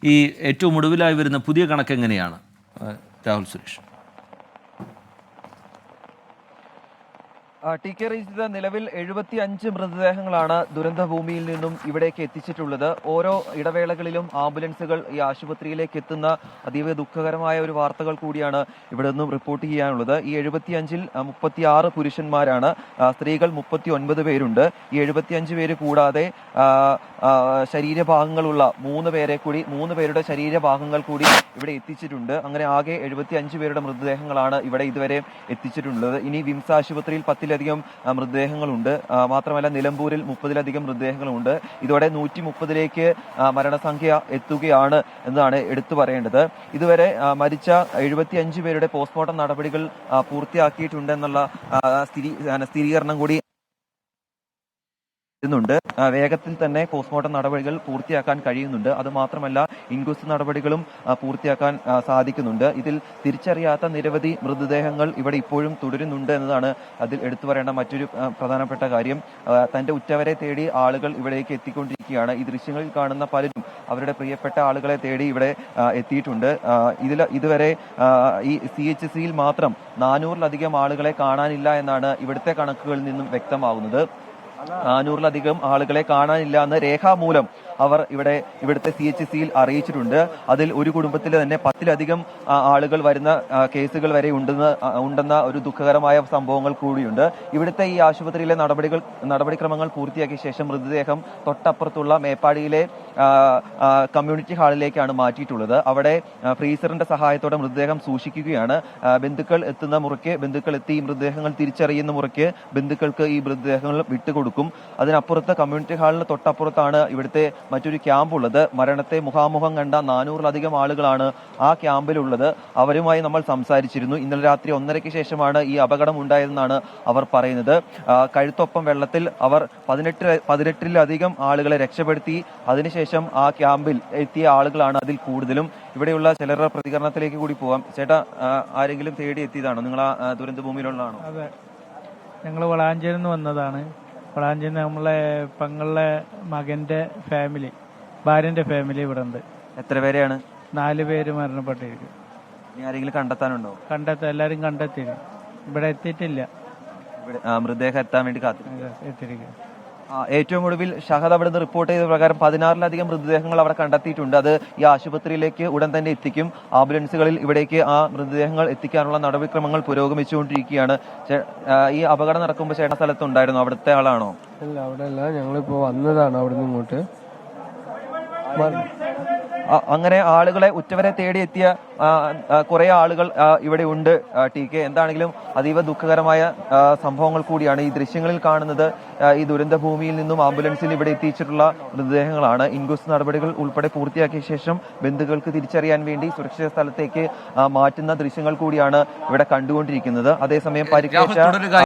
ഈ ഏറ്റവും ഒടുവിലായി വരുന്ന പുതിയ കണക്ക് എങ്ങനെയാണ് രാഹുൽ സുരേഷ്? ടി കെ റീജിത, നിലവിൽ 75 മൃതദേഹങ്ങളാണ് ദുരന്തഭൂമിയിൽ നിന്നും ഇവിടേക്ക് എത്തിച്ചിട്ടുള്ളത്. ഓരോ ഇടവേളകളിലും ആംബുലൻസുകൾ ഈ ആശുപത്രിയിലേക്ക് എത്തുന്ന അതീവ ദുഃഖകരമായ ഒരു വാർത്തകൾ കൂടിയാണ് ഇവിടെ നിന്നും റിപ്പോർട്ട് ചെയ്യാനുള്ളത്. ഈ 75-ൽ 36 പുരുഷന്മാരാണ്, സ്ത്രീകൾ 39 പേരുണ്ട്. ഈ 75 പേര് കൂടാതെ ശരീരഭാഗങ്ങളുള്ള 3 പേരുടെ ശരീരഭാഗങ്ങൾ കൂടി ഇവിടെ എത്തിച്ചിട്ടുണ്ട്. അങ്ങനെ ആകെ 75 പേരുടെ മൃതദേഹങ്ങളാണ് ഇവിടെ ഇതുവരെ എത്തിച്ചിട്ടുള്ളത്. ഇനി വിംസ് ആശുപത്രിയിൽ 10-ലധികം മൃതദേഹങ്ങളുണ്ട്. മാത്രമല്ല നിലമ്പൂരിൽ 30-ലധികം മൃതദേഹങ്ങളുണ്ട്. ഇതോടെ 130-ലേക്ക് മരണസംഖ്യ എത്തുകയാണ് എന്നതാണ് എടുത്തു പറയേണ്ടത്. ഇതുവരെ മരിച്ച 75 പേരുടെ പോസ്റ്റ്മോർട്ടം നടപടികൾ പൂർത്തിയാക്കിയിട്ടുണ്ടെന്നുള്ള സ്ഥിരീകരണം കൂടി ുന്നുണ്ട്. വേഗത്തിൽ തന്നെ പോസ്റ്റ്മോർട്ടം നടപടികൾ പൂർത്തിയാക്കാൻ കഴിയുന്നുണ്ട്. അതുമാത്രമല്ല ഇൻക്വസ്റ്റ് നടപടികളും പൂർത്തിയാക്കാൻ സാധിക്കുന്നുണ്ട്. ഇതിൽ തിരിച്ചറിയാത്ത നിരവധി മൃതദേഹങ്ങൾ ഇവിടെ ഇപ്പോഴും തുടരുന്നുണ്ട് എന്നതാണ് അതിൽ എടുത്തു പറയേണ്ട മറ്റൊരു പ്രധാനപ്പെട്ട കാര്യം. തന്റെ ഉറ്റവരെ തേടി ആളുകൾ ഇവിടേക്ക് എത്തിക്കൊണ്ടിരിക്കുകയാണ്. ഈ ദൃശ്യങ്ങളിൽ കാണുന്ന പലരും അവരുടെ പ്രിയപ്പെട്ട ആളുകളെ തേടി ഇവിടെ എത്തിയിട്ടുണ്ട്. ഇതുവരെ ഈ CHCയിൽ മാത്രം 400-ലധികം ആളുകളെ കാണാനില്ല എന്നാണ് ഇവിടുത്തെ കണക്കുകളിൽ നിന്നും വ്യക്തമാകുന്നത്. 400-ലധികം ആളുകളെ കാണാനില്ല എന്ന് രേഖാമൂലം അവർ ഇവിടുത്തെ CHCയിൽ അറിയിച്ചിട്ടുണ്ട്. അതിൽ ഒരു കുടുംബത്തിൽ തന്നെ 10-ലധികം ആളുകൾ വരുന്ന കേസുകൾ വരെ ഉണ്ടെന്ന ഒരു ദുഃഖകരമായ സംഭവങ്ങൾ കൂടിയുണ്ട്. ഇവിടുത്തെ ഈ ആശുപത്രിയിലെ നടപടിക്രമങ്ങൾ പൂർത്തിയാക്കിയ ശേഷം മൃതദേഹം തൊട്ടപ്പുറത്തുള്ള മേപ്പാടിയിലെ കമ്മ്യൂണിറ്റി ഹാളിലേക്കാണ് മാറ്റിയിട്ടുള്ളത്. അവിടെ ഫ്രീസറിന്റെ സഹായത്തോടെ മൃതദേഹം സൂക്ഷിക്കുകയാണ്. ബന്ധുക്കൾ എത്തി ഈ മൃതദേഹങ്ങൾ തിരിച്ചറിയുന്ന മുറയ്ക്ക് ബന്ധുക്കൾക്ക് ഈ മൃതദേഹങ്ങൾ വിട്ടുകൊടുക്കും. അതിനപ്പുറത്ത് കമ്മ്യൂണിറ്റി ഹാളിന് തൊട്ടപ്പുറത്താണ് ഇവിടുത്തെ മറ്റൊരു ക്യാമ്പ് ഉള്ളത്. മരണത്തെ മുഖാമുഖം കണ്ട 400-ലധികം ആളുകളാണ് ആ ക്യാമ്പിലുള്ളത്. അവരുമായി നമ്മൾ സംസാരിച്ചിരുന്നു. ഇന്നലെ രാത്രി 1:30-ക്ക് ശേഷമാണ് ഈ അപകടം ഉണ്ടായതെന്നാണ് അവർ പറയുന്നത്. കഴുത്തൊപ്പം വെള്ളത്തിൽ അവർ 18-ലധികം ആളുകളെ രക്ഷപ്പെടുത്തി. അതിനുശേഷം ആ ക്യാമ്പിൽ എത്തിയ ആളുകളാണ് അതിൽ കൂടുതലും. ഇവിടെയുള്ള ചിലരുടെ പ്രതികരണത്തിലേക്ക് കൂടി പോവാം. ചേട്ടാ, ആരെങ്കിലും തേടി എത്തിയതാണോ? നിങ്ങൾ ആ ദുരന്ത ഭൂമിയിലുള്ളതാണോ? അതെ, ഞങ്ങൾ വളാഞ്ചേരിയിൽ നിന്ന് വന്നതാണ്. വളാഞ്ചേരി നമ്മളെ പെങ്ങളുടെ മകന്റെ ഫാമിലി, ഭാര്യന്റെ ഫാമിലി ഇവിടെ ഉണ്ട്. എത്ര പേരെയാണ്? 4 പേര് മരണപ്പെട്ടിരിക്കും. ആരെങ്കിലും കണ്ടെത്താനുണ്ടോ? എല്ലാരും കണ്ടെത്തി. ഇവിടെ എത്തിയിട്ടില്ല. മൃതദേഹം എത്താൻ വേണ്ടി എത്തിയിരിക്കും. ഏറ്റവും ഒടുവിൽ ഷഹദ് അവിടെ നിന്ന് റിപ്പോർട്ട് ചെയ്ത പ്രകാരം 16-ലധികം മൃതദേഹങ്ങൾ അവിടെ കണ്ടെത്തിയിട്ടുണ്ട്. അത് ഈ ആശുപത്രിയിലേക്ക് ഉടൻ തന്നെ എത്തിക്കും. ആംബുലൻസുകളിൽ ഇവിടേക്ക് ആ മൃതദേഹങ്ങൾ എത്തിക്കാനുള്ള നടപടിക്രമങ്ങൾ പുരോഗമിച്ചുകൊണ്ടിരിക്കുകയാണ്. ഈ അപകടം നടക്കുമ്പോൾ ചേട്ടൻ സ്ഥലത്തുണ്ടായിരുന്നു? അവിടുത്തെ ആളാണോ? ഇല്ല, അവിടെ അല്ല. ഞങ്ങളിപ്പോ വന്നതാണ് അവിടുന്ന് ഇങ്ങോട്ട്. അങ്ങനെ ആളുകളെ ഉറ്റവരെ തേടിയെത്തിയ കുറെ ആളുകൾ ഇവിടെ ഉണ്ട്. TK, എന്താണെങ്കിലും അതീവ ദുഃഖകരമായ സംഭവങ്ങൾ കൂടിയാണ് ഈ ദൃശ്യങ്ങളിൽ കാണുന്നത്. ഈ ദുരന്ത ഭൂമിയിൽ നിന്നും ആംബുലൻസിൽ ഇവിടെ എത്തിച്ചിട്ടുള്ള മൃതദേഹങ്ങളാണ്. ഇൻക്വസ്റ്റ് നടപടികൾ ഉൾപ്പെടെ പൂർത്തിയാക്കിയ ശേഷം ബന്ധുക്കൾക്ക് തിരിച്ചറിയാൻ വേണ്ടി സുരക്ഷിത സ്ഥലത്തേക്ക് മാറ്റുന്ന ദൃശ്യങ്ങൾ കൂടിയാണ് ഇവിടെ കണ്ടുകൊണ്ടിരിക്കുന്നത്. അതേസമയം പരിക്കേറ്റ